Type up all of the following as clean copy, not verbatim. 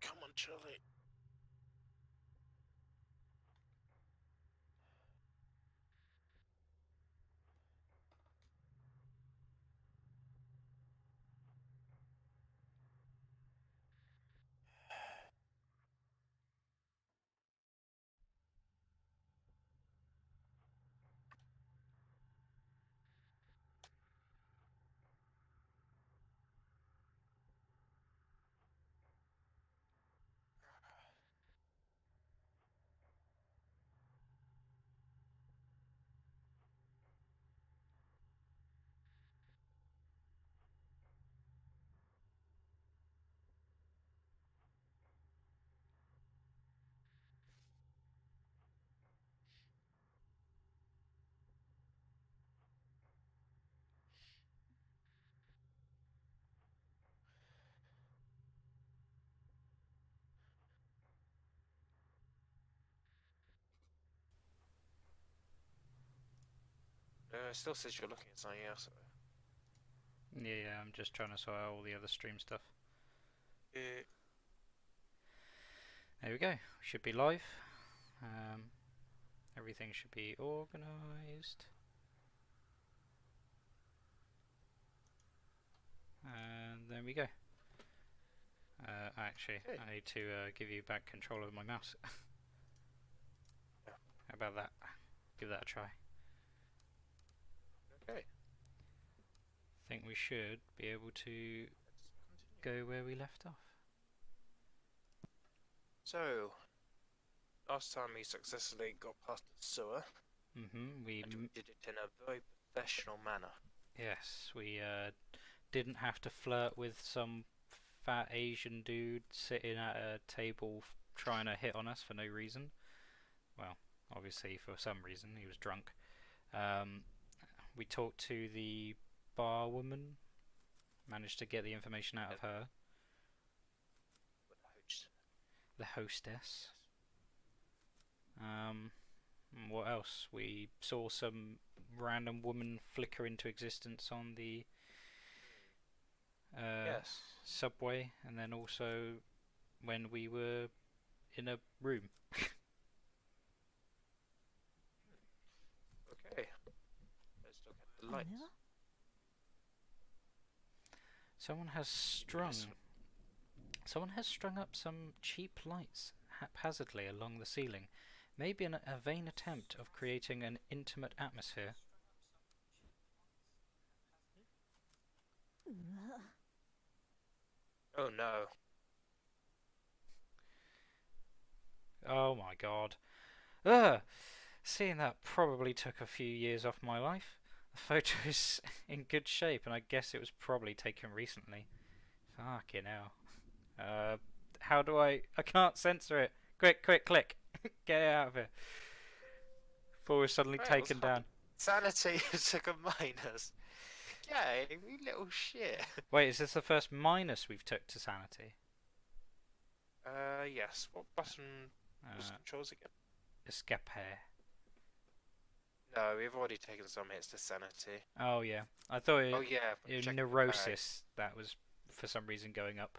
Come on, Charlie. Still says you're looking at something else. Yeah, I'm just trying to sort out all the other stream stuff. Uh, There we go. We should be live. Everything should be organised. And there we go. Actually, okay. I need to give you back control of my mouse. Yeah. How about that? Give that a try. Okay. Think we should be able to Let's continue. go where we left off. So, last time we successfully got past the sewer, Mm-hmm. and we did it in a very professional manner. Yes, we didn't have to flirt with some fat Asian dude sitting at a table trying to hit on us for no reason. Well, obviously for some reason, he was drunk. We talked to the bar woman, managed to get the information out of her. With the host. The hostess. Yes. What else? We saw some random woman flicker into existence on the Yes. subway, and then also when we were in a room. Okay. Let's look at the lights. Someone has strung up some cheap lights haphazardly along the ceiling, maybe in a vain attempt of creating an intimate atmosphere. Oh no. Oh my god. Ugh! Seeing that probably took a few years off my life. The photo is in good shape, and I guess it was probably taken recently. Fucking hell. How do I can't censor it. Quick, quick, click. Get it out of here. Before we're suddenly Right, what's taken down. happened? Sanity took a minus. Yeah, you little shit. Wait, is this the first minus we've took to sanity? Yes. What button was Uh, controls again? escape. No, we've already taken some hits to sanity. Oh yeah, I thought Oh yeah, check the bag. neurosis that was for some reason going up.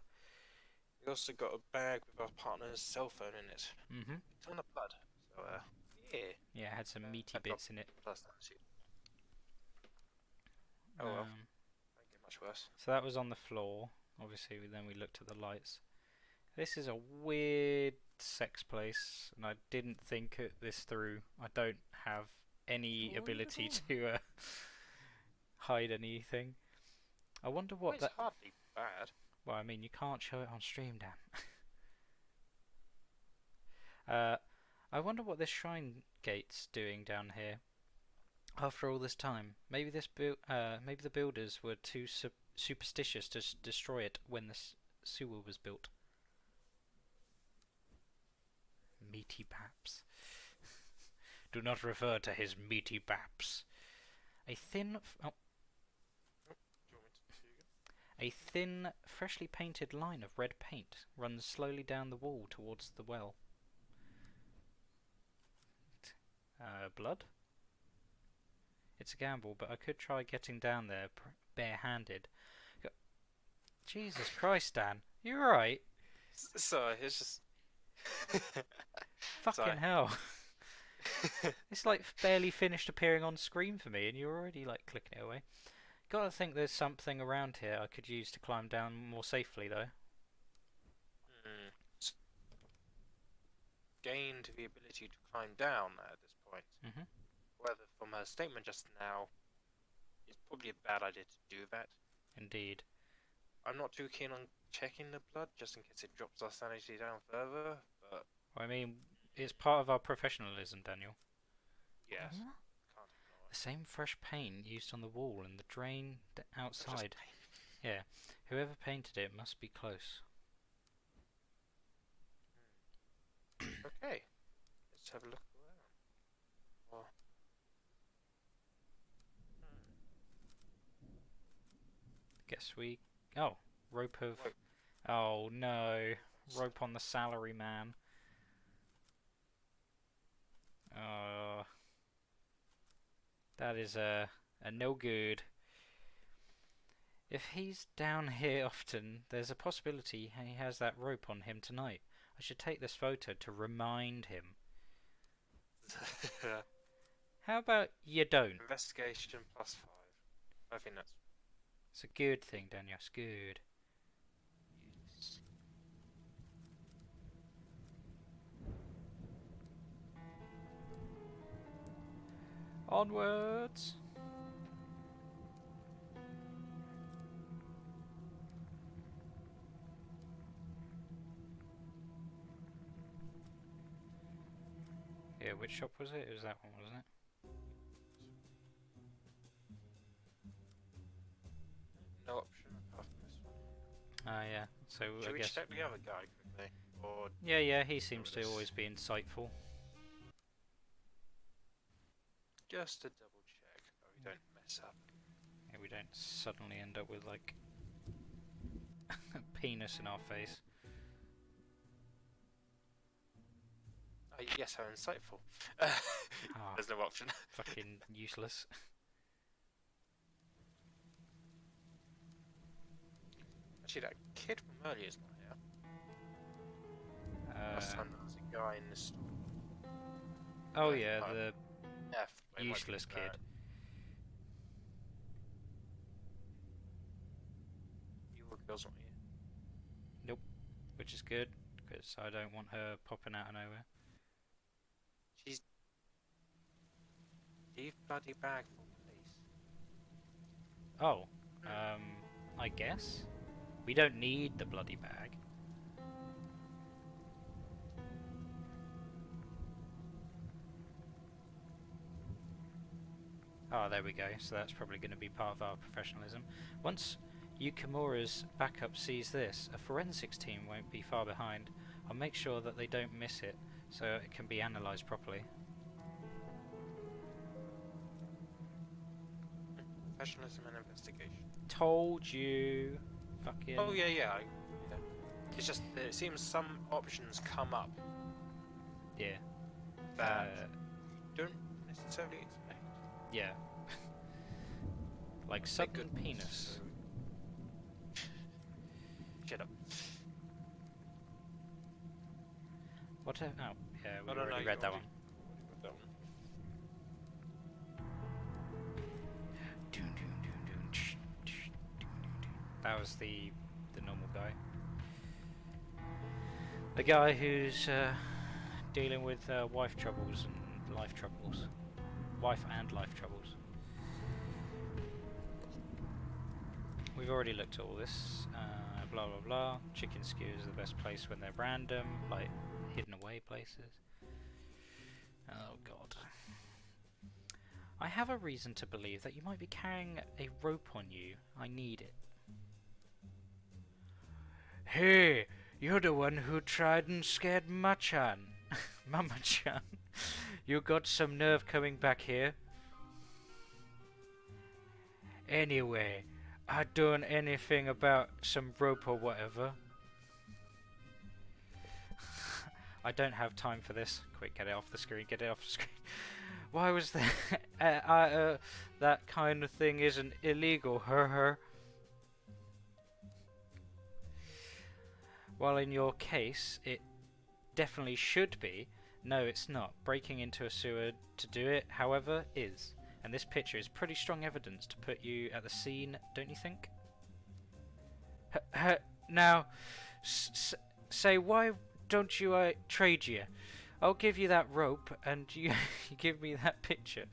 We also got a bag with our partner's cell phone in it. Mhm. A ton of blood. So, yeah. Yeah, it had some meaty I dropped bits in it. plus that suit. Oh well, Um, don't get much worse. so that was on the floor. Obviously, then we looked at the lights. This is a weird sex place, and I didn't think this through. I don't have any ability to hide anything. I wonder Well, what it's that. hardly bad. Well, I mean, you can't show it on stream, Dan. uh, I wonder what this shrine gate's doing down here. After all this time, maybe maybe the builders were too superstitious to destroy it when the sewer was built. Meaty Paps. Do not refer to his meaty Paps. A thin, Do you want me to do again? a thin, freshly painted line of red paint runs slowly down the wall towards the well. Blood? It's a gamble, but I could try getting down there barehanded. Jesus Christ, Dan, you alright? Sorry, it's just. Fucking Sorry. hell. It's like barely finished appearing on screen for me, and you're already like clicking it away. Gotta think there's something around here I could use to climb down more safely, though. Hmm. Gained the ability to climb down at this point. Mhm. Whether from her statement just now, it's probably a bad idea to do that. Indeed. I'm not too keen on checking the blood, just in case it drops our sanity down further, but I mean, it's part of our professionalism, Daniel. yes, Huh? can't ignore The same fresh paint used on the wall and the drain it. outside. Yeah. Whoever painted it must be close. Okay, let's have a look around. Oh. Guess we. Oh, rope of. Rope. Oh no, rope on the salary man. That is a no good. If he's down here often, there's a possibility he has that rope on him tonight. I should take this photo to remind him. How about you don't? Investigation +5. I think that's. It's a good thing, Daniel. It's good. Yes. Onwards! Yeah, which shop was it? It was that one, wasn't it? No option apart from this one. Ah, yeah. So Should I we guess. check the other guy quickly? Or Yeah, he seems to this. always be insightful. Just to double check that we don't mess up. Yeah, we don't suddenly end up with like a penis in our face. Yes, how insightful. Ah, There's no option. fucking useless. Actually, that kid from earlier is not here. Last time there was a guy in this store. Oh Right, yeah, right. the F, but it might be useless the kid. third. You or girl's not here. Which is good, because I don't want her popping out of nowhere. She's. Leave bloody bag for police. Oh, I guess? We don't need the bloody bag. Oh, there we go. So that's probably going to be part of our professionalism. Once Yukimura's backup sees this, a forensics team won't be far behind. I'll make sure that they don't miss it, so it can be analysed properly. Professionalism and investigation. Told you! Fucking... Oh, yeah. It's just that it seems some options come up Yeah. that you don't necessarily expect. Yeah. Like Thank sudden goodness. penis. Shut up. What? Oh, yeah, we No, already you read that already- one. read that one. That was the normal guy. The guy who's dealing with wife troubles and life troubles. Wife and life troubles. We've already looked at all this. Blah blah blah. Chicken skewers are the best place when they're random, like hidden away places. Oh god. I have a reason to believe that you might be carrying a rope on you. I need it. Hey, you're the one who tried and scared Machan. Mama-chan. You got some nerve coming back here. Anyway, I done anything about some rope or whatever. I don't have time for this. Quick, get it off the screen, get it off the screen. Why was that? That kind of thing isn't illegal, her. While in your case, it definitely should be. No, it's not. Breaking into a sewer to do it, however, is. And this picture is pretty strong evidence to put you at the scene, don't you think? Now, say, why don't you trade you? I'll give you that rope, and you give me that picture.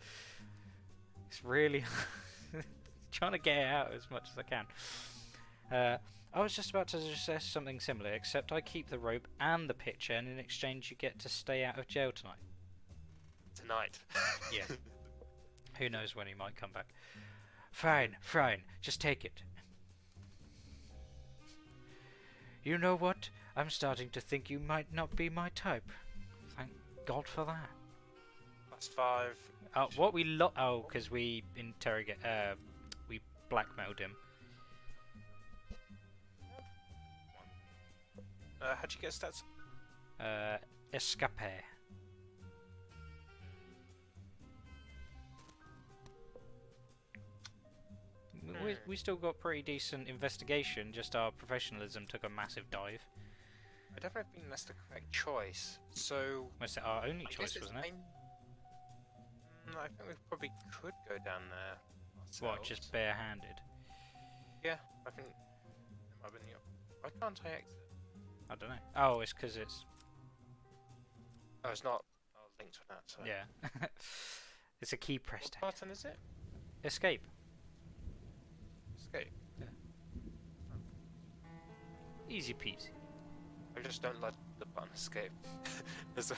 It's really trying to get it out as much as I can. I was just about to suggest something similar, except I keep the rope and the picture, and in exchange you get to stay out of jail tonight. Tonight. Yeah. Who knows when he might come back. Fine, just take it. You know what? I'm starting to think you might not be my type. Thank God for that. That's 5. What we because we we blackmailed him. How'd you get stats? Escape. We still got pretty decent investigation, just our professionalism took a massive dive. I definitely think that's the correct choice. So... Was it our only choice, wasn't it? I think we probably could go down there ourselves. What, just barehanded? Yeah, I think it might have been the... Why can't I exit? I don't know. Oh, it's because it's... Oh, it's not linked to that, so... Yeah. It's a key pressed. What button is it? Escape. Escape. Yeah. Easy peasy. I just don't like the button escape. So...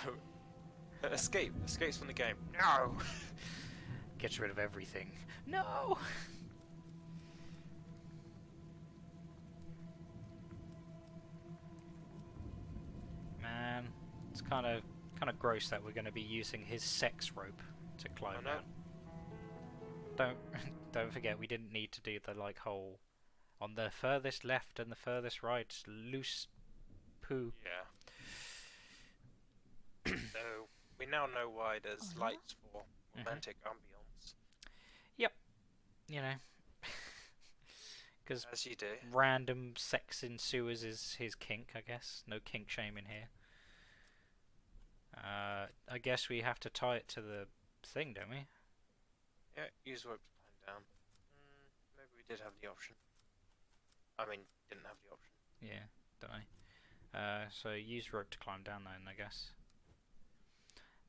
escape! Escapes from the game. No! Gets rid of everything. No! Man, it's kind of gross that we're going to be using his sex rope to climb down. Don't forget, we didn't need to do the whole on the furthest left and the furthest right loose poo. Yeah. So we now know why there's lights for romantic ambience. Yep. You know, because as you do. Random sex in sewers is his kink, I guess. No kink shaming here. I guess we have to tie it to the thing, don't we? Yeah, use rope to climb down. Maybe we did have the option. I mean, didn't have the option. Yeah, don't I? So use rope to climb down then, I guess.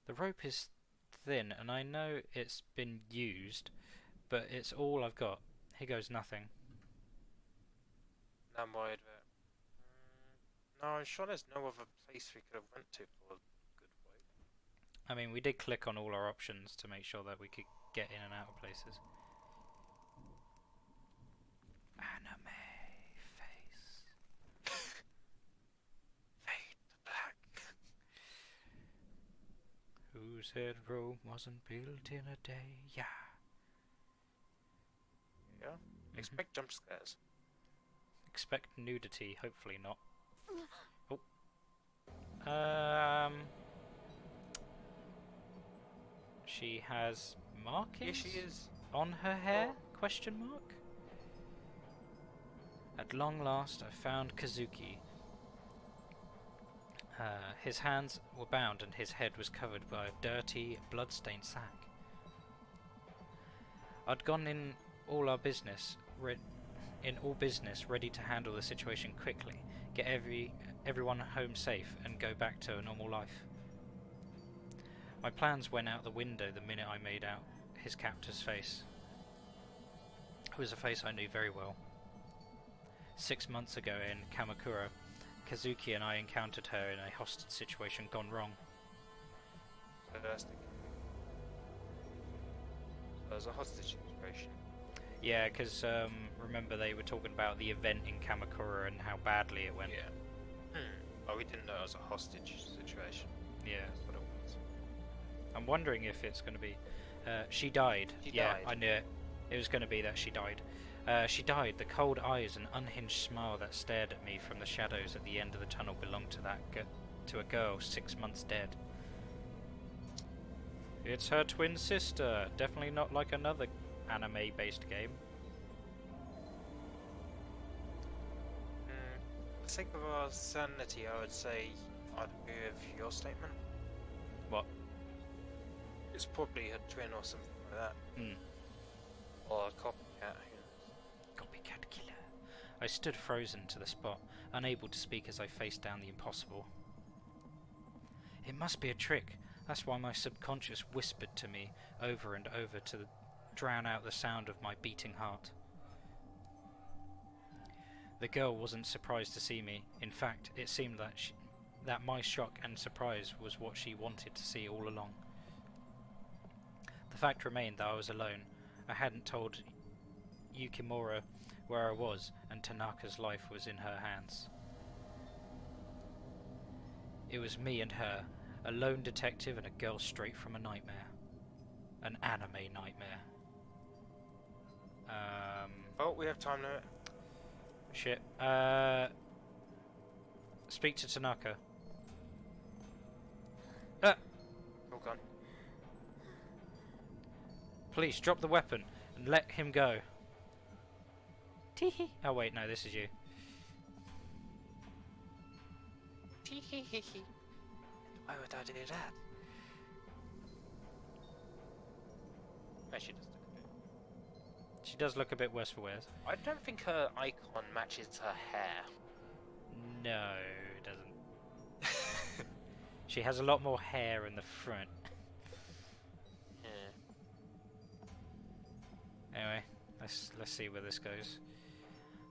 The rope is thin, and I know it's been used, but it's all I've got. Here goes nothing. Now I'm worried about... no, I'm sure there's no other place we could have went to for a good way. I mean, we did click on all our options to make sure that we could get in and out of places. Anime face. Fade to black. Who said Rome wasn't built in a day? Yeah. Yeah. Expect jump scares. Expect nudity, hopefully not. Oh. She has markings? Here she is. On her hair? Question mark? At long last I found Kazuki. His hands were bound and his head was covered by a dirty, blood-stained sack. I'd gone in all business, ready to handle the situation quickly, get everyone home safe, and go back to a normal life. My plans went out the window the minute I made out his captor's face. It was a face I knew very well. 6 months ago in Kamakura, Kazuki and I encountered her in a hostage situation gone wrong. Fantastic. So there's a hostage situation. Yeah, because remember they were talking about the event in Kamakura and how badly it went. Yeah. Oh, we didn't know it was a hostage situation. Yeah. That's what it was. I'm wondering if it's going to be... she died. She yeah, died. I knew it. It was going to be that she died. She died. The cold eyes and unhinged smile that stared at me from the shadows at the end of the tunnel belonged to to a girl 6 months dead. It's her twin sister. Definitely not like another anime-based game. The the sake of our sanity, I would say I'd agree with your statement. What? It's probably a twin or something like that. Hmm. Or a copycat, who knows. Copycat killer. I stood frozen to the spot, unable to speak as I faced down the impossible. It must be a trick. That's why my subconscious whispered to me over and over to drown out the sound of my beating heart. The girl wasn't surprised to see me. In fact, it seemed that my shock and surprise was what she wanted to see all along. The fact remained that I was alone. I hadn't told Yukimura where I was, and Tanaka's life was in her hands. It was me and her, a lone detective and a girl straight from a nightmare. An anime nightmare. Oh, we have time limit. Shit. Speak to Tanaka. All gone. Please, drop the weapon and let him go. Teehee. Oh wait, no, this is you. Why would I do that? She does look a bit worse for wear. I don't think her icon matches her hair. No, it doesn't. She has a lot more hair in the front. Yeah. Anyway, let's see where this goes.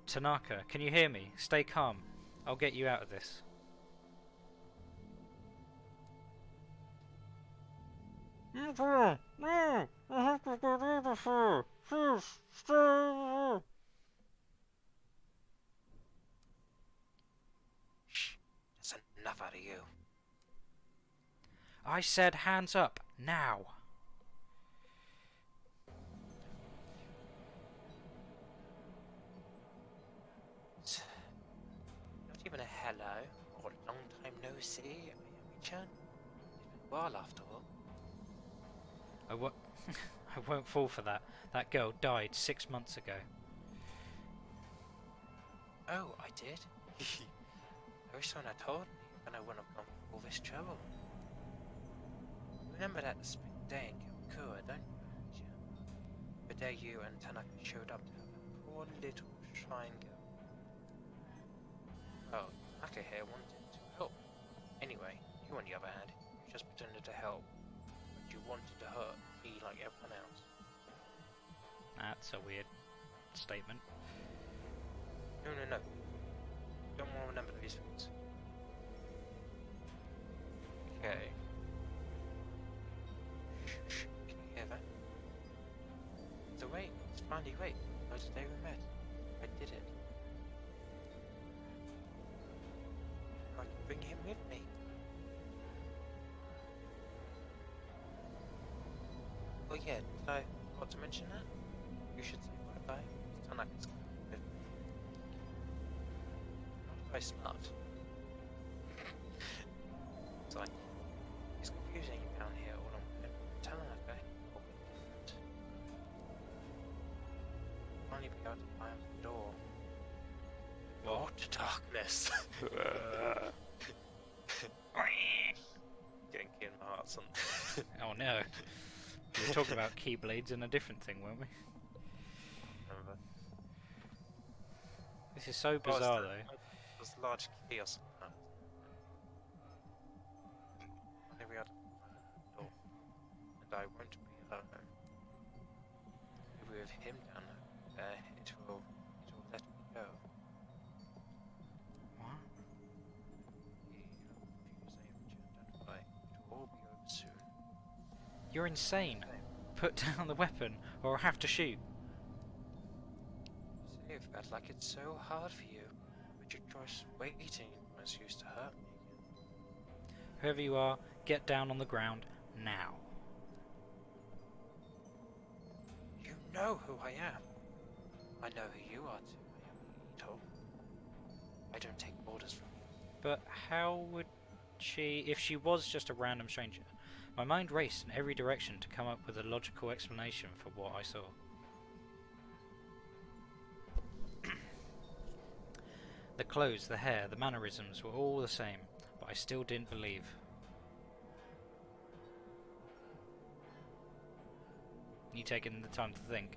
Tanaka, can you hear me? Stay calm. I'll get you out of this. Shh. That's enough out of you. I said hands up, now. Not even a hello or long time no see, Ayami-chan. It's been a while after all. I won't fall for that. That girl died 6 months ago. Oh, I did? I wish someone had told me, then I wouldn't have gone through all this trouble. Remember that spring day in Kyokura, don't you? The day you and Tanaka showed up to have a poor little shrine girl. Oh, Tanaka here wanted to help. Anyway, you on the other hand, you just pretended to help. But you wanted to hurt me like everyone else. That's a weird statement. No. Don't want to remember these things. Okay. Shh. Can you hear that? So wait, it's finally wait. Oh, the day we met. I did it. I can bring him with me. Oh yeah, did I forgot to mention that? You should say bye-bye. Tanaka's coming with me. Not very smart. It's like, it's confusing down here all on my own. Tanaka will be different. Finally be able to climb the door. More to darkness. Getting key in my heart, son. Oh no. We were talking about keyblades and a different thing, weren't we? Remember? This is so bizarre though. It was a large key or something. I think we had to find the door. And I won't be alone. Maybe with him down there, it will let me go. What? Don't worry. It will all be over soon. You're insane. Put down the weapon or I'll have to shoot. Save that like it's so hard for you, but your choice waiting was used to hurt me again. Whoever you are, get down on the ground now. You know who I am. I know who you are too, Ito. I don't take orders from you. But how would she, if she was just a random stranger? My mind raced in every direction to come up with a logical explanation for what I saw. The clothes, the hair, the mannerisms were all the same, but I still didn't believe. You taking the time to think?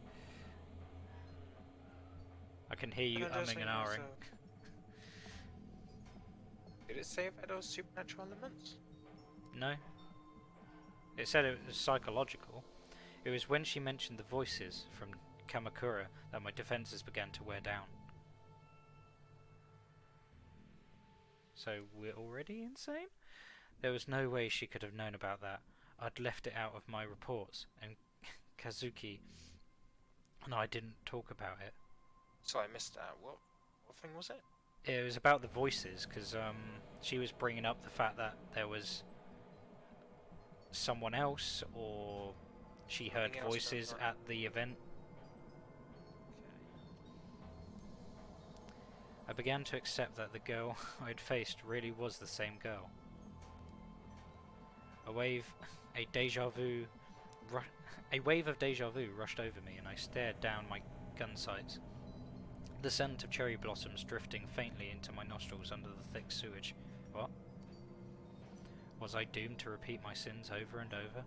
I can hear you umming and ahhing. Did it say about those supernatural elements? No. It said it was psychological. It was when she mentioned the voices from Kamakura that my defences began to wear down. So we're already insane? There was no way she could have known about that. I'd left it out of my reports, and Kazuki and I didn't talk about it. So I missed that. What thing was it? It was about the voices, because she was bringing up the fact that there was someone else, or she heard voices at the event. I began to accept that the girl I'd faced really was the same girl. A wave of deja vu rushed over me, and I stared down my gun sights. The scent of cherry blossoms drifting faintly into my nostrils under the thick sewage. What? Was I doomed to repeat my sins over and over?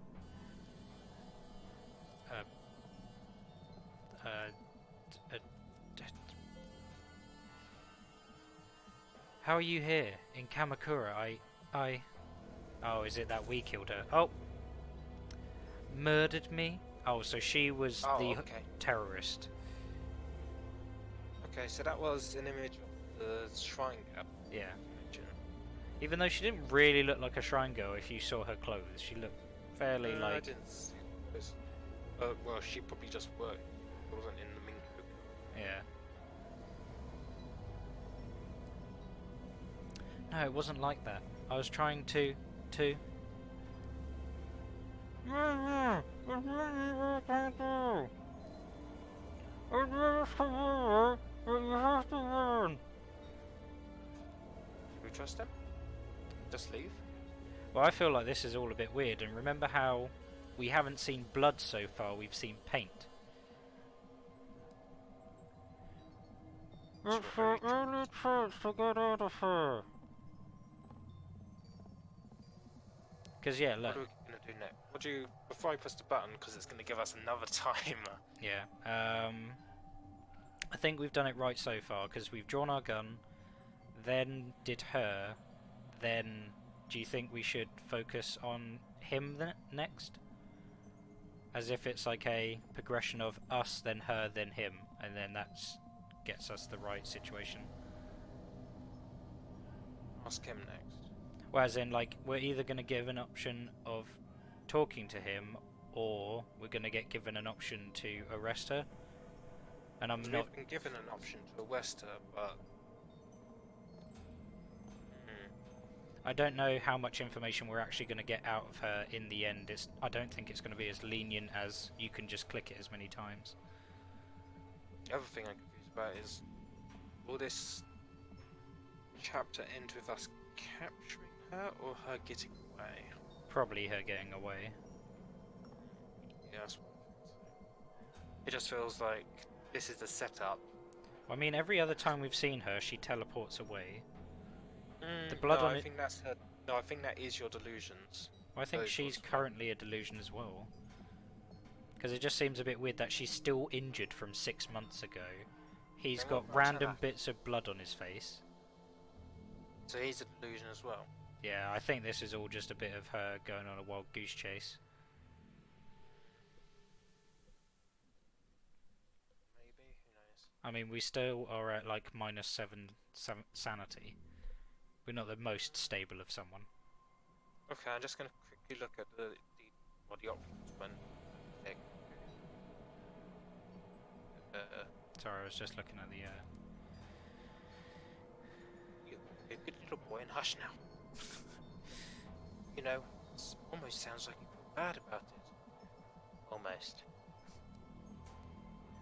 How are you here? In Kamakura, I... Oh, is it that we killed her? Oh! Murdered me? Oh, so she was the terrorist. Okay, so that was an image of the shrine girl. Yeah. Even though she didn't really look like a shrine girl if you saw her clothes, she looked fairly like... I didn't see this. Well, she probably just worked. It wasn't in the Minku. Yeah. No, it wasn't like that. I was trying to... We trust him? Just leave? Well, I feel like this is all a bit weird, and remember how we haven't seen blood so far, we've seen paint. It's the only chance to get out of here. Because, yeah, look. What are we going to do next? Before I press the button, because it's going to give us another timer. Yeah, I think we've done it right so far, because we've drawn our gun, then did her, then do you think we should focus on him next? As if it's like a progression of us, then her, then him, and then that gets us the right situation. Ask him next. Well, as in, like, we're either going to give an option of talking to him, or we're going to get given an option to arrest her. And I'm not... We've been given an option to arrest her, but... I don't know how much information we're actually going to get out of her in the end. I don't think it's going to be as lenient as you can just click it as many times. The other thing I'm confused about is, will this chapter end with us capturing her, or her getting away? Probably her getting away. Yeah, that's what it just feels like this is the setup. I mean, every other time we've seen her, she teleports away. The blood on I it... think that's her. No, I think that is your delusions. Well, I think she's currently a delusion as well. Because it just seems a bit weird that she's still injured from 6 months ago. He's got random bits of blood on his face. So he's a delusion as well? Yeah, I think this is all just a bit of her going on a wild goose chase. Maybe, who knows? I mean, we still are at like -7 sanity. We're not the most stable of someone. Okay, I'm just going to quickly look at the options when... Sorry, I was just looking at the... You're a good little boy, and hush now. You know, it almost sounds like you feel bad about it. Almost.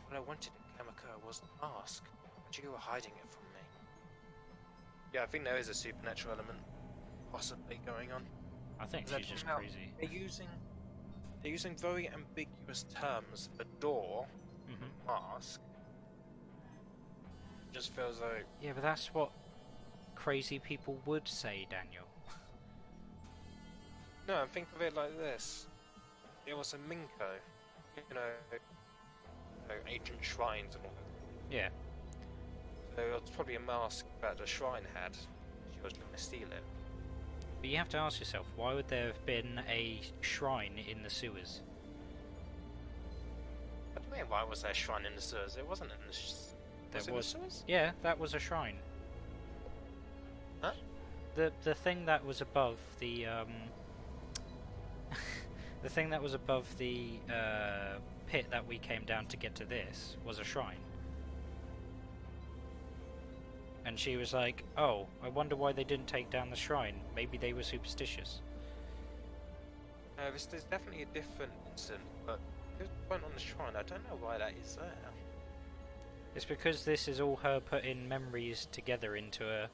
What I wanted in Kamakura was the mask, but you were hiding it from me. Yeah, I think there is a supernatural element possibly going on. I think she's just crazy. They're using very ambiguous terms. The door, mask. Just feels like... Yeah, but that's what crazy people would say, Daniel. No, think of it like this. It was a Minko. You know, ancient shrines and all that. Yeah. So it was probably a mask that the shrine had. She was trying to steal it. But you have to ask yourself, why would there have been a shrine in the sewers? What do you mean, why was there a shrine in the sewers? It wasn't in the sewers. Was it in the sewers? Yeah, that was a shrine. Huh? The thing that was above the the thing that was above the pit that we came down to get to this was a shrine. And she was like, "Oh, I wonder why they didn't take down the shrine. Maybe they were superstitious." There's definitely a different incident, but it went on the shrine. I don't know why that is there. It's because this is all her putting memories together into a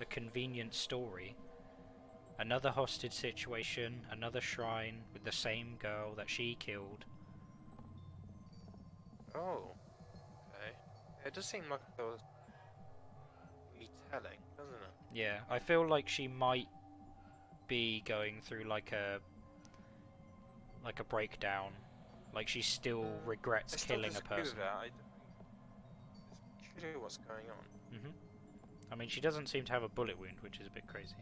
convenient story. Another hostage situation, another shrine with the same girl that she killed. Oh, okay. It does seem like there was retelling, doesn't it? Yeah, I feel like she might be going through like a breakdown. Like she still regrets killing a person. I don't know what's going on. I mean, she doesn't seem to have a bullet wound, which is a bit crazy.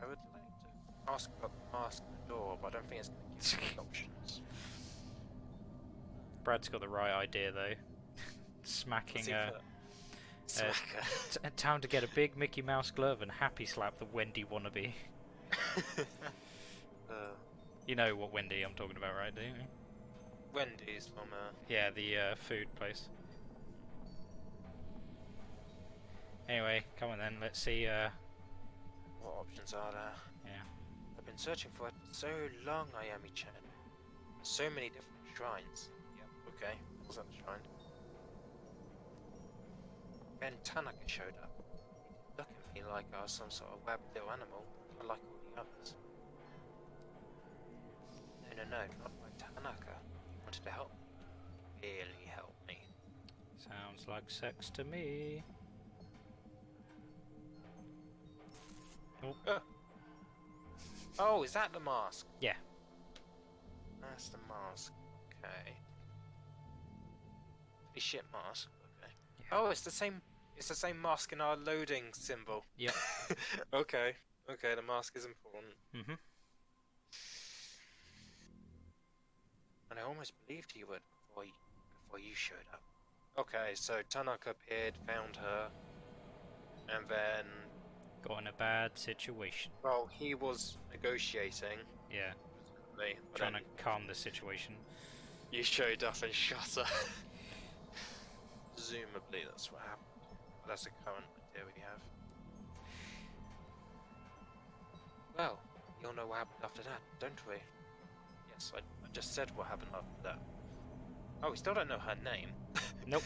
I would like to ask about the mask at the door, but I don't think it's going to give me options. Brad's got the right idea though. Smacking time to get a big Mickey Mouse glove and happy slap the Wendy wannabe. You know what Wendy I'm talking about, right? Do you? Wendy's from yeah, the food place. Anyway, come on then, let's see what options are there? Yeah. I've been searching for it for so long, Ayami-chan. So many different shrines. Yep, okay, was that the shrine? Then Tanaka showed up. He looked at me like I was some sort of webbed little animal, unlike all the others. No, not like Tanaka. He wanted to help me. Really help me. Sounds like sex to me. Oh. Oh, is that the mask? Yeah. That's the mask. Okay. The shit mask. Okay. Yeah. Oh, it's the same. It's the same mask in our loading symbol. Yep. Okay. Okay, the mask is important. And I almost believed you would before you showed up. Okay, so Tanaka appeared, found her, and then got in a bad situation. Well, he was negotiating. Yeah. Trying to calm the situation. You showed up and shot her. Presumably that's what happened. That's the current idea we have. Well, you'll know what happened after that, don't we? Yes, I just said what happened after that. Oh, we still don't know her name. Nope.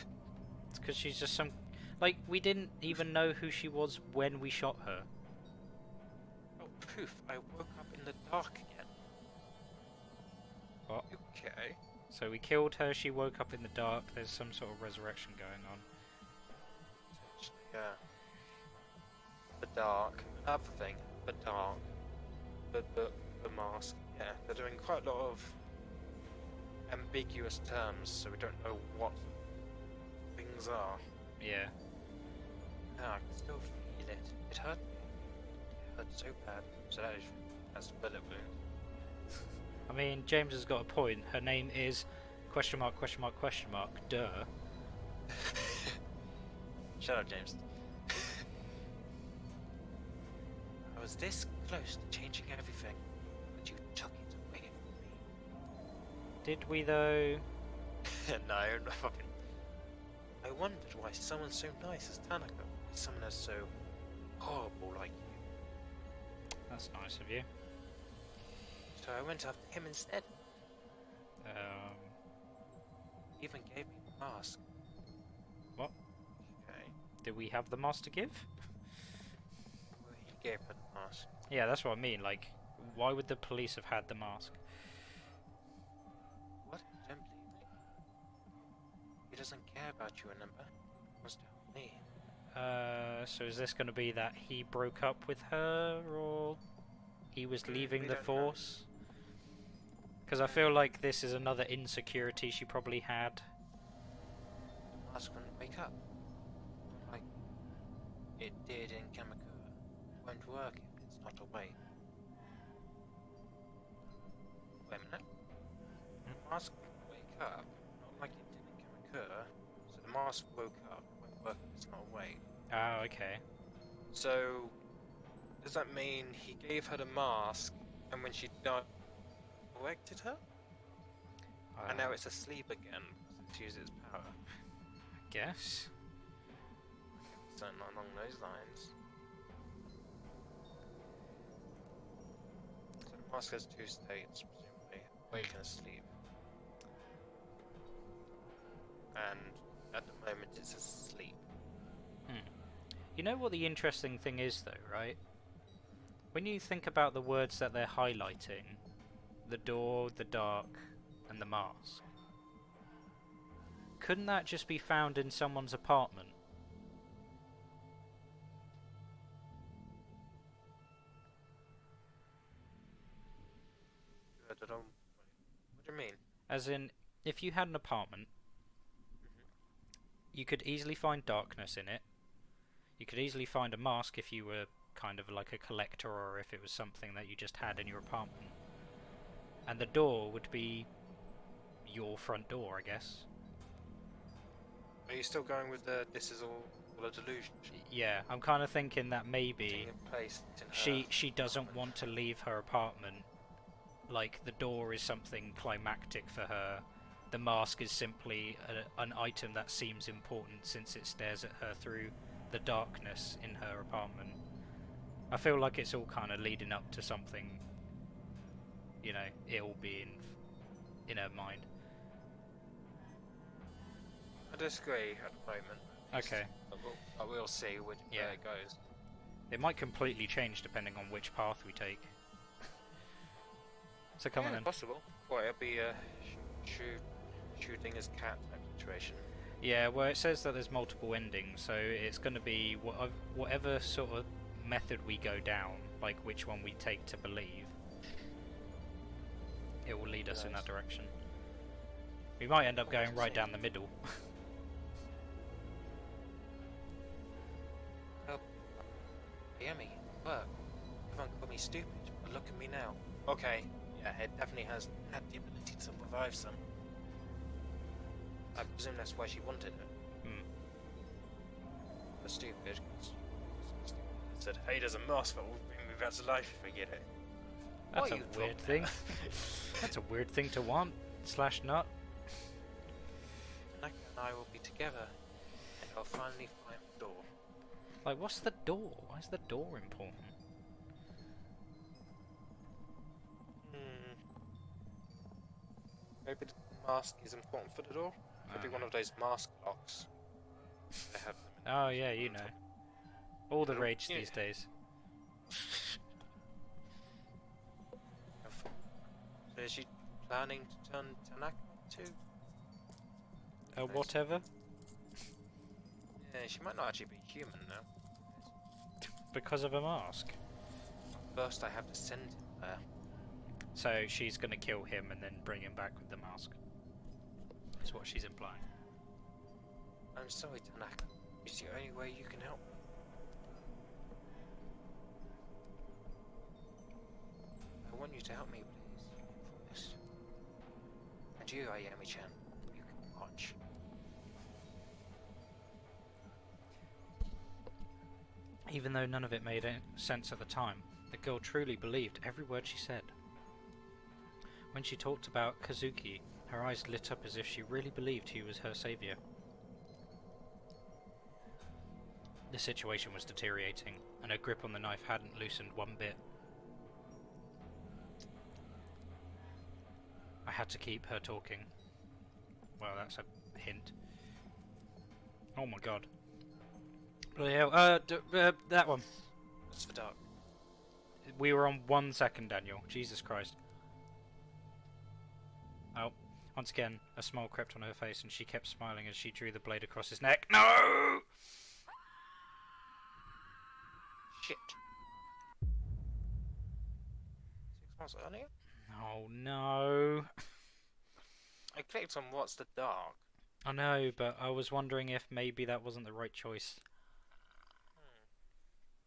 It's because she's just some... Like, we didn't even know who she was when we shot her. Oh, poof, I woke up in the dark again. What? Okay. So we killed her, she woke up in the dark, there's some sort of resurrection going on. Yeah. The dark. Another thing. The dark. The mask. Yeah, they're doing quite a lot of ambiguous terms, so we don't know what things are. Yeah. Yeah, I can still feel it. It hurt me. It hurt so bad. So that's the bullet wound. I mean, James has got a point. Her name is ... duh. Shut up, James. I was this close to changing everything, but you took it away from me. Did we though? No, not fucking. I wondered why someone so nice as Tanaka is someone that's so horrible like you. That's nice of you. So I went after him instead. He even gave me the mask. What? Okay. Did we have the mask to give? Well, he gave her the mask. Yeah, that's what I mean. Like, why would the police have had the mask? What? You don't believe me? He doesn't care about you, remember? He wants to help me. So is this going to be that he broke up with her, or he was leaving We the don't know. Force? Because I feel like this is another insecurity she probably had. The mask won't wake up. Like it did in Kamakura. It won't work if it's not awake. Wait a minute. The mask won't wake up, not like it did in Kamakura. So the mask woke up, it won't work if it's not awake. Oh, okay. So does that mean he gave her the mask, and when she died, elected her? And now it's asleep again because it's used its power. I guess. Something along those lines. So the mask has two states, presumably awake and asleep. And at the moment it's asleep. You know what the interesting thing is, though, right? When you think about the words that they're highlighting, the door, the dark, and the mask, couldn't that just be found in someone's apartment? I don't know. What do you mean? As in, if you had an apartment, you could easily find darkness in it. You could easily find a mask if you were kind of like a collector, or if it was something that you just had in your apartment. And the door would be your front door, I guess. Are you still going with the this is all a delusion? Yeah, I'm kind of thinking that maybe Taking place in her she doesn't want to leave her apartment. Like, the door is something climactic for her. The mask is simply an item that seems important since it stares at her through the darkness in her apartment. I feel like it's all kind of leading up to something, you know, ill being in her mind. I disagree at the moment. Okay. I will see where it goes. It might completely change depending on which path we take. So come on then. Possible. Well, it'll be a shooting his cat type situation. Yeah, well, it says that there's multiple endings, so it's going to be whatever sort of method we go down, like which one we take to believe, it will lead us in that direction. We might end up going right down the middle. Help. Yummy. Work. Everyone call me stupid, but look at me now. Okay, yeah, it definitely has had the ability to revive some. I presume that's why she wanted it. The stupid said, hey, there's a mask that will bring me back to life if I get it. That's a weird thing. That's a weird thing to want, / not. Tanaka and I will be together, and I'll finally find the door. Like, what's the door? Why is the door important? Maybe the mask is important for the door? Could be one of those mask locks. They have them in Oh yeah, you know. All the rage Yeah. these days. So is she planning to turn Tanaka to? Whatever. Yeah, she might not actually be human now. Because of a mask. First I have to send him there. So she's gonna kill him and then bring him back with the mask. Is what she's implying. I'm sorry, Tanaka. It's the only way you can help me. I want you to help me, please. Promise. And you, Ayami-chan, you can watch. Even though none of it made sense at the time, the girl truly believed every word she said. When she talked about Kazuki, her eyes lit up as if she really believed he was her savior. The situation was deteriorating, and her grip on the knife hadn't loosened one bit. I had to keep her talking. Well, that's a hint. Oh my god. Bloody hell. That one. What's for dark? We were on 1 second, Daniel. Jesus Christ. Oh, once again, a smile crept on her face and she kept smiling as she drew the blade across his neck. No! Shit. 6 months earlier? Oh no. I clicked on What's the Dark. I know, but I was wondering if maybe that wasn't the right choice.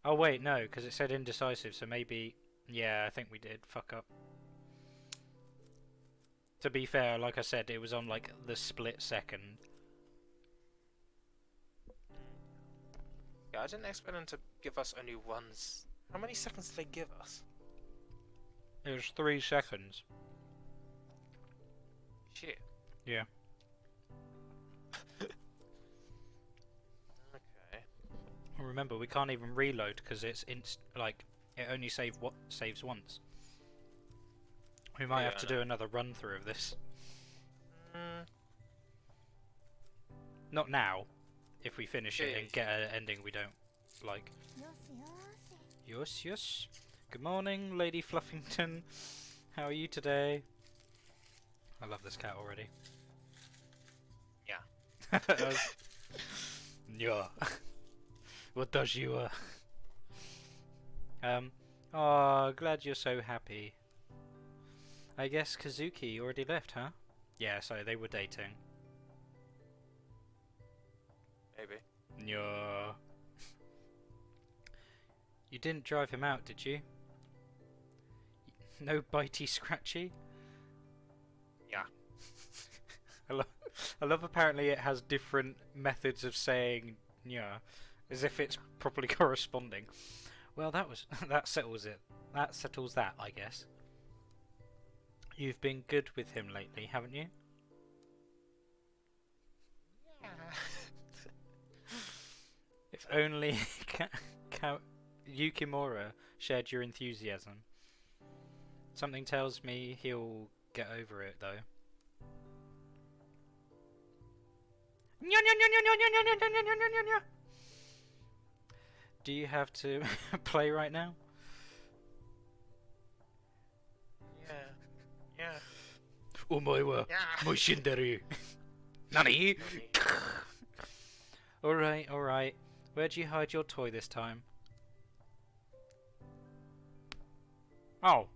Oh wait, no, because it said indecisive, so maybe... Yeah, I think we did fuck up. To be fair, like I said, it was on like the split second. Yeah, I didn't expect them to give us only ones. How many seconds did they give us? It was 3 seconds. Shit. Yeah. Okay. Remember, we can't even reload because it's like it only saves once. We might have to do another run through of this. Not now. If we finish it and get an ending we don't like. Yes, yes. Good morning, Lady Fluffington. How are you today? I love this cat already. Yeah. Yeah. What does you, Oh, glad you're so happy. I guess Kazuki already left, huh? Yeah, so they were dating. Maybe. Yeah. You didn't drive him out, did you? No bitey scratchy? Yeah. I love apparently it has different methods of saying yeah, as if it's properly corresponding. Well, that settles it. That settles that, I guess. You've been good with him lately, haven't you? Yeah. If only Yukimura shared your enthusiasm. Something tells me he'll get over it, though. Do you have to play right now? Yeah. Omoe wa mo shinderu. Nani? Alright, alright. Where'd you hide your toy this time? Oh.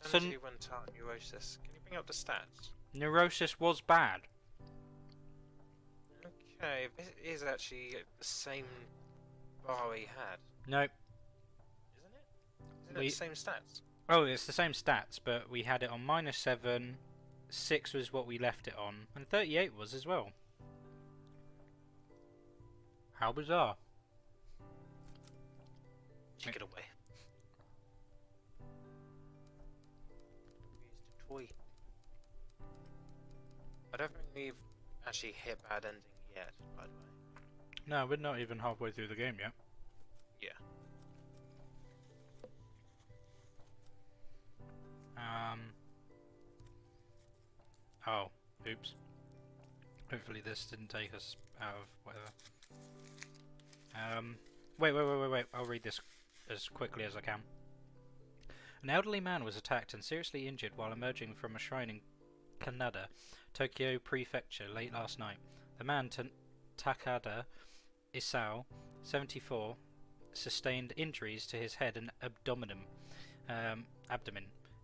Sanity went out neurosis. Can you bring up the stats? Neurosis was bad. Okay, this is actually the same bar we had. Nope. Isn't it? Isn't it the same stats? Oh, it's the same stats, but we had it on -7, 6 was what we left it on, and 38 was as well. How bizarre. Take it away. Use the toy. I don't think we've actually hit bad ending yet, by the way. No, we're not even halfway through the game yet. Yeah. Oh, oops. Hopefully this didn't take us out of whatever. Wait. I'll read this as quickly as I can. An elderly man was attacked and seriously injured while emerging from a shrine in Kanada, Tokyo Prefecture, late last night. The man, Takada Isao, 74, sustained injuries to his head and abdomen,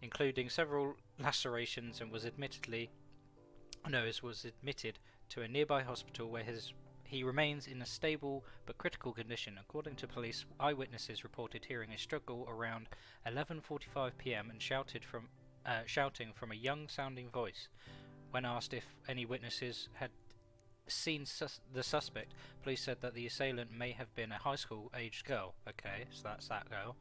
including several lacerations, and was admitted to a nearby hospital where he remains in a stable but critical condition. According to police, eyewitnesses reported hearing a struggle around 11:45 p.m. and shouting from a young-sounding voice. When asked if any witnesses had seen the suspect, police said that the assailant may have been a high school-aged girl. Okay, so that's that girl.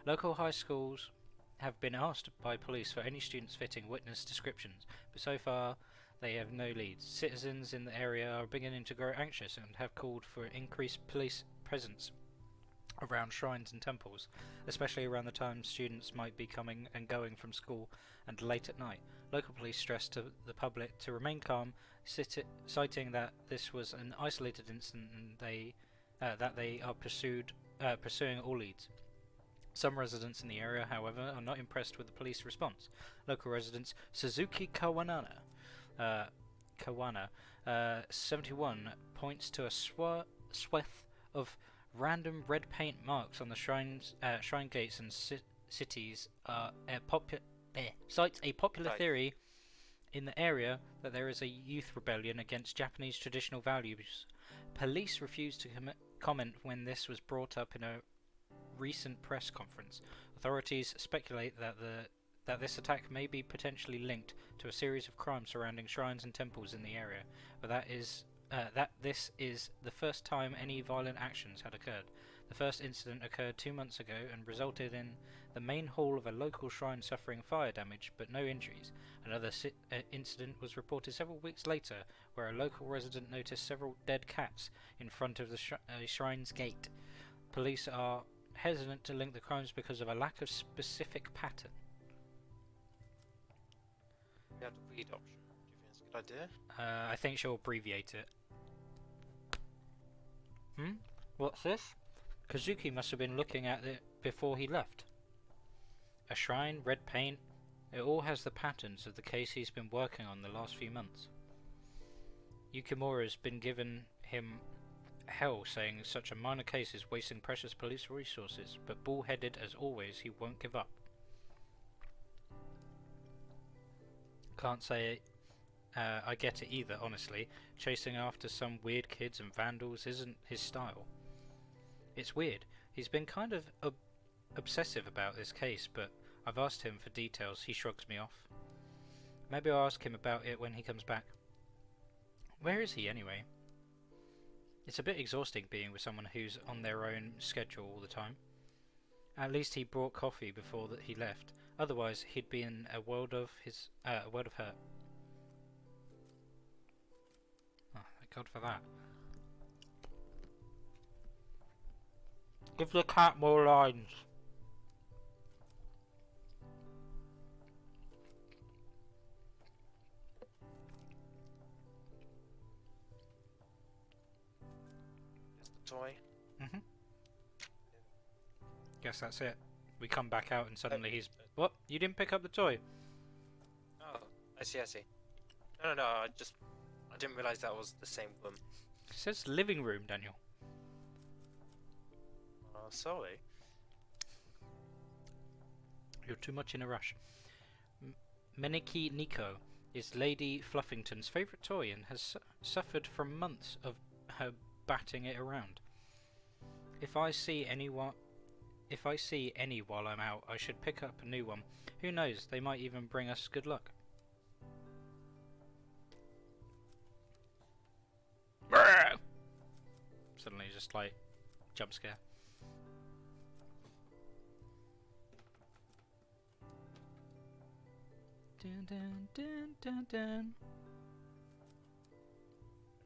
Local high schools have been asked by police for any students fitting witness descriptions, but so far they have no leads. Citizens in the area are beginning to grow anxious and have called for increased police presence around shrines and temples, especially around the time students might be coming and going from school and late at night. Local police stressed to the public to remain calm, citing that this was an isolated incident and that they are pursuing all leads. Some residents in the area, however, are not impressed with the police response. Local residents Suzuki Kawana, 71, points to a swath of Random red paint marks on the shrine gates and cities cites a popular theory in the area that there is a youth rebellion against Japanese traditional values. Police refused to comment when this was brought up in a recent press conference. Authorities speculate that this attack may be potentially linked to a series of crimes surrounding shrines and temples in the area, but that this is the first time any violent actions had occurred. The first incident occurred 2 months ago and resulted in the main hall of a local shrine suffering fire damage, but no injuries. Another incident was reported several weeks later, where a local resident noticed several dead cats in front of the shrine's gate. Police are hesitant to link the crimes because of a lack of specific pattern. We have the read option. Do you think it's a good idea? I think she'll abbreviate it. What's this? Kazuki must have been looking at it before he left. A shrine, red paint. It all has the patterns of the case he's been working on the last few months. Yukimura's been giving him hell, saying such a minor case is wasting precious police resources, but bull-headed as always, he won't give up. Can't say I get it either, honestly. Chasing after some weird kids and vandals isn't his style. It's weird. He's been kind of obsessive about this case, but I've asked him for details. He shrugs me off. Maybe I'll ask him about it when he comes back. Where is he anyway? It's a bit exhausting being with someone who's on their own schedule all the time. At least he brought coffee before he left. Otherwise, he'd be in a world of hurt. Oh, thank God for that. Give the cat more lines. That's the toy. Guess that's it. We come back out and suddenly he's... What? You didn't pick up the toy? Oh, I see. No, I didn't realise that was the same room. It says living room, Daniel. Oh, sorry. You're too much in a rush. Meniki Nico is Lady Fluffington's favourite toy and has suffered from months of her batting it around. If I see any while I'm out, I should pick up a new one. Who knows, they might even bring us good luck. Suddenly just like jump scare. Dun, dun, dun, dun, dun. I'm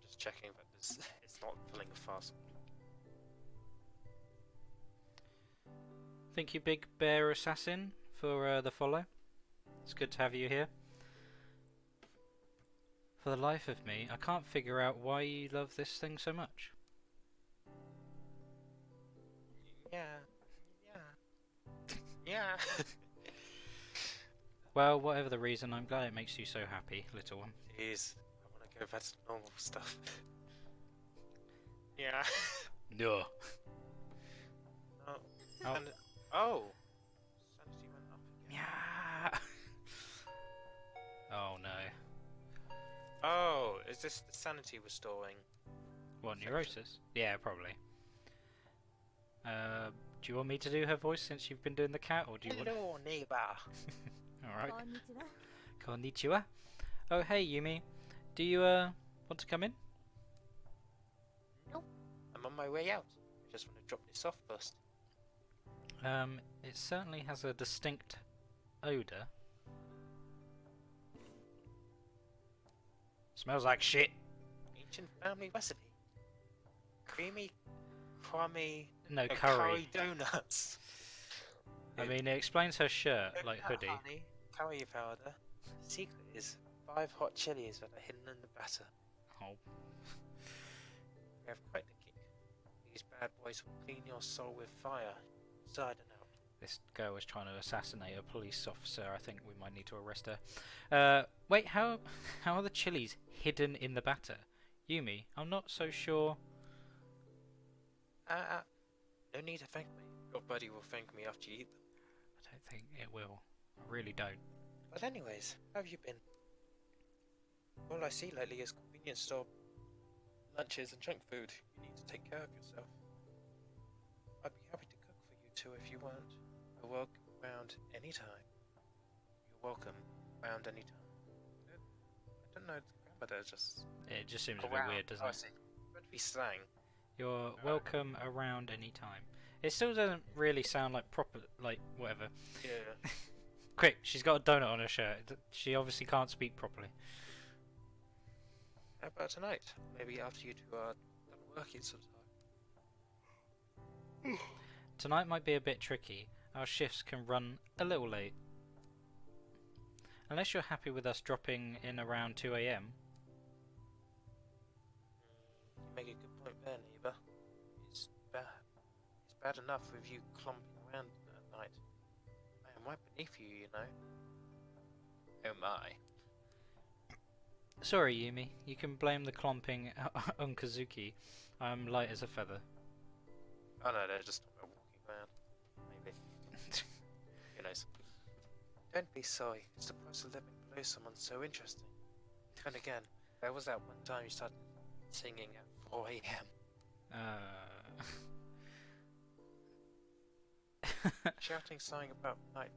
just checking that it's not pulling a fast. Thank you, Big Bear Assassin, for the follow. It's good to have you here. For the life of me, I can't figure out why you love this thing so much. Yeah. Well, whatever the reason, I'm glad it makes you so happy, little one. Jeez, I want to go back to normal stuff. Yeah. No. Oh. Oh. Sanity went up again. Yeah. Oh no. Oh, is this the sanity restoring? What, neurosis? Yeah, probably. Do you want me to do her voice since you've been doing the cat, or do you Hello, neighbor. Alright. Konnichiwa. Oh, hey, Yumi. Do you, want to come in? Nope. I'm on my way out. I just want to drop this off first. It certainly has a distinct odour. Smells like shit. Ancient family recipe. Creamy, crummy, No, curry. donuts. I mean, it explains her shirt, like hoodie. Honey, curry powder. Secret is 5 hot chilies that are hidden in the batter. Oh. We have quite the kick. These bad boys will clean your soul with fire, inside and out. This girl is trying to assassinate a police officer. I think we might need to arrest her. Wait, how are the chilies hidden in the batter? Yumi, I'm not so sure. No need to thank me. Your buddy will thank me after you eat them. I don't think it will. I really don't. But anyways, how have you been? All I see lately is convenience store lunches and junk food. You need to take care of yourself. I'd be happy to cook for you two if you want. You're welcome around anytime. You're welcome around anytime. I don't know, the grammar there just... It just seems a bit around. weird, doesn't I it? see. Would be slang. You're welcome around any time. It still doesn't really sound like proper, like, whatever. Yeah. Quick, she's got a donut on her shirt. She obviously can't speak properly. How about tonight? Maybe after you two are done working sometime. Tonight might be a bit tricky. Our shifts can run a little late. Unless you're happy with us dropping in around 2 AM. You make a good point there, neighbour. It's bad enough with you clumping around at night. I am right beneath you, you know. Oh my. Sorry, Yumi. You can blame the clomping on Kazuki. I'm light as a feather. Oh no, they're just talking about walking around. Maybe. Who knows? Don't be sorry. It's the price of living below someone so interesting. And again, there was that one time you started singing at 4 AM. Shouting something about night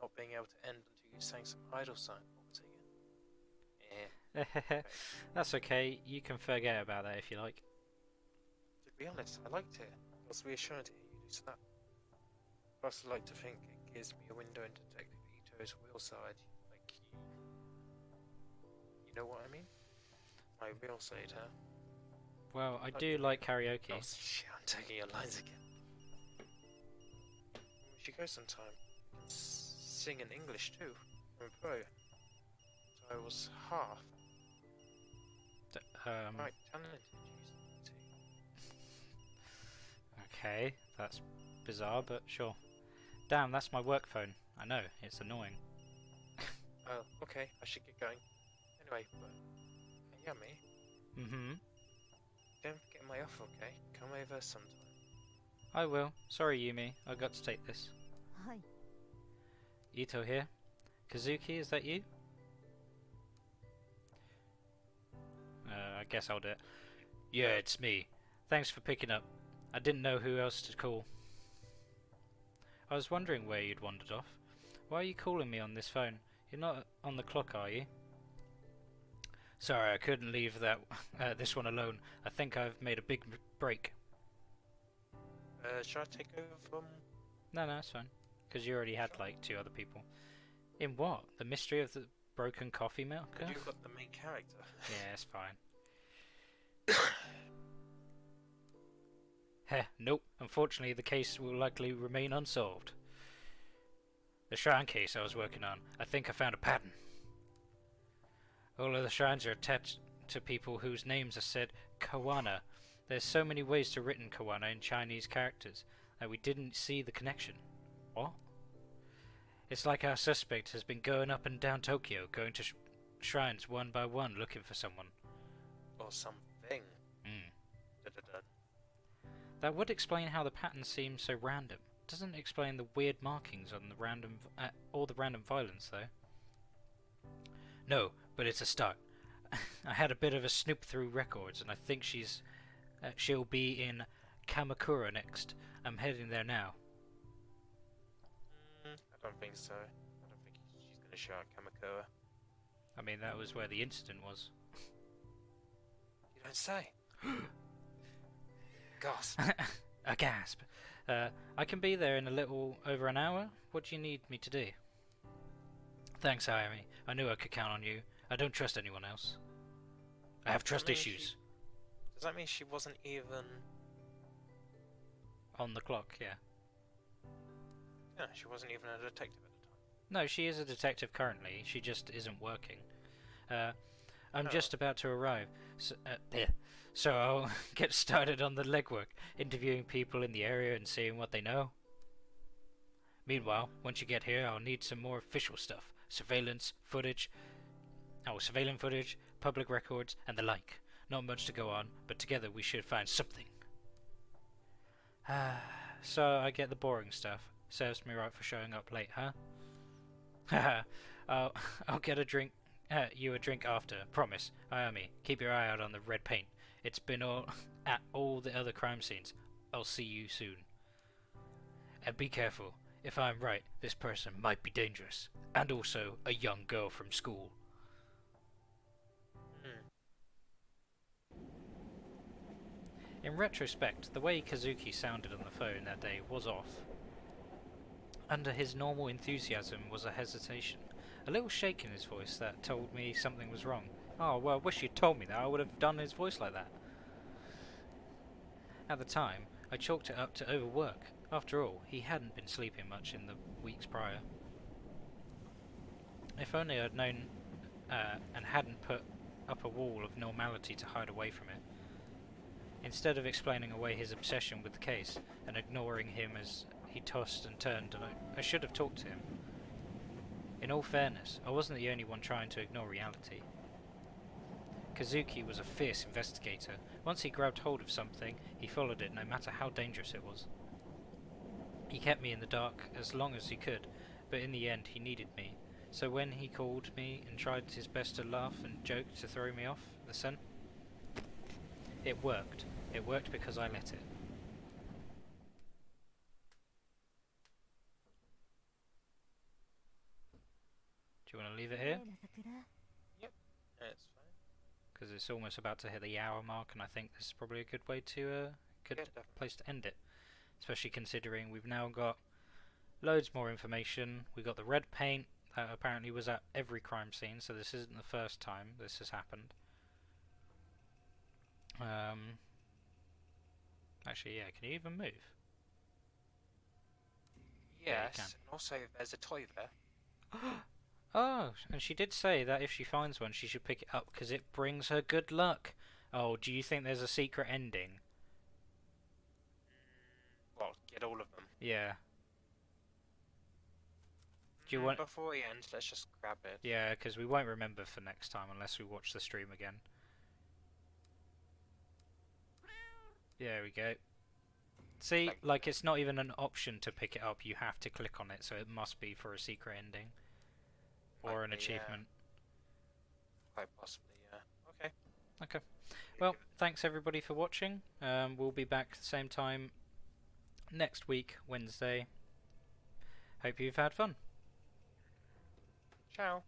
not being able to end until you sang some idle song. What was it again? Yeah. That's okay. You can forget about that if you like. To be honest, I liked it. It was reassuring to hear you do snap. I also like to think it gives me a window into Detective Ito's real side. Like, you know what I mean? My real side, huh? Well, I do like karaoke. Oh shit, I'm taking your lines again. We should go sometime. Sing in English too. I'm a pro. So I was half. Right, talented. Okay, that's bizarre, but sure. Damn, that's my work phone. I know, it's annoying. Oh, okay, I should get going. Anyway, but Yummy, Mm-hmm. don't forget my offer, okay? Come over sometime. I will. Sorry, Yumi. I got to take this. Hi. Ito here. Kazuki, is that you? I guess I'll do it. Yeah, it's me. Thanks for picking up. I didn't know who else to call. I was wondering where you'd wandered off. Why are you calling me on this phone? You're not on the clock, are you? Sorry, I couldn't leave that this one alone. I think I've made a big break. Should I take over from... No, it's fine. Because you already had like 2 other people. In what? The mystery of the broken coffee maker? You've got the main character. Yeah, it's fine. Heh, nope. Unfortunately, the case will likely remain unsolved. The shrine case I was working on, I think I found a pattern. All of the shrines are attached to people whose names are said Kawana. There's so many ways to written Kawana in Chinese characters that we didn't see the connection. What? It's like our suspect has been going up and down Tokyo, going to shrines one by one looking for someone. Or something. Hmm. Da-da-da. That would explain how the pattern seems so random. Doesn't explain the weird markings on the random, all the random violence though. No, but it's a start. I had a bit of a snoop through records, and I think she'll be in Kamakura next. I'm heading there now. I don't think so. I don't think she's gonna show up Kamakura. I mean, that was where the incident was. You don't say. Gasp. A gasp. I can be there in a little over an hour. What do you need me to do? Thanks, Ayami. I knew I could count on you. I don't trust anyone else. I have trust issues. Does that mean she wasn't even... On the clock, yeah. No, she wasn't even a detective at the time. No, she is a detective currently. She just isn't working. I'm just about to arrive, so I'll get started on the legwork, interviewing people in the area and seeing what they know. Meanwhile, once you get here, I'll need some more official stuff. Surveillance footage, public records, and the like. Not much to go on, but together we should find something. So I get the boring stuff. Serves me right for showing up late, huh? Haha. I'll get a drink. You a drink after. Promise. Ayami, keep your eye out on the red paint. It's been all at all the other crime scenes. I'll see you soon. And be careful. If I'm right, this person might be dangerous. And also a young girl from school. In retrospect, the way Kazuki sounded on the phone that day was off. Under his normal enthusiasm was a hesitation, a little shake in his voice that told me something was wrong. Oh, well, I wish you'd told me that. I would have done his voice like that. At the time, I chalked it up to overwork. After all, he hadn't been sleeping much in the weeks prior. If only I'd known and hadn't put up a wall of normality to hide away from it. Instead of explaining away his obsession with the case and ignoring him as he tossed and turned, and I should have talked to him. In all fairness, I wasn't the only one trying to ignore reality. Kazuki was a fierce investigator. Once he grabbed hold of something, he followed it no matter how dangerous it was. He kept me in the dark as long as he could, but in the end he needed me. So when he called me and tried his best to laugh and joke to throw me off the scent, it worked. It worked because I let it. Do you want to leave it here? Yep, that's fine. Because it's almost about to hit the hour mark, and I think this is probably a good way to good place to end it. Especially considering we've now got loads more information. We got the red paint that apparently was at every crime scene, so this isn't the first time this has happened. Actually, yeah, can you even move? Yes, yeah, and also there's a toy there. Oh, and she did say that if she finds one, she should pick it up because it brings her good luck. Oh, do you think there's a secret ending? Well, get all of them. Yeah. Do you want... Before we end, let's just grab it. Yeah, because we won't remember for next time unless we watch the stream again. There we go. See, like it's not even an option to pick it up, you have to click on it, so it must be for a secret ending. Or an achievement. Quite possibly, yeah. Okay. Okay. Well, thanks everybody for watching. We'll be back at the same time next week, Wednesday. Hope you've had fun. Ciao.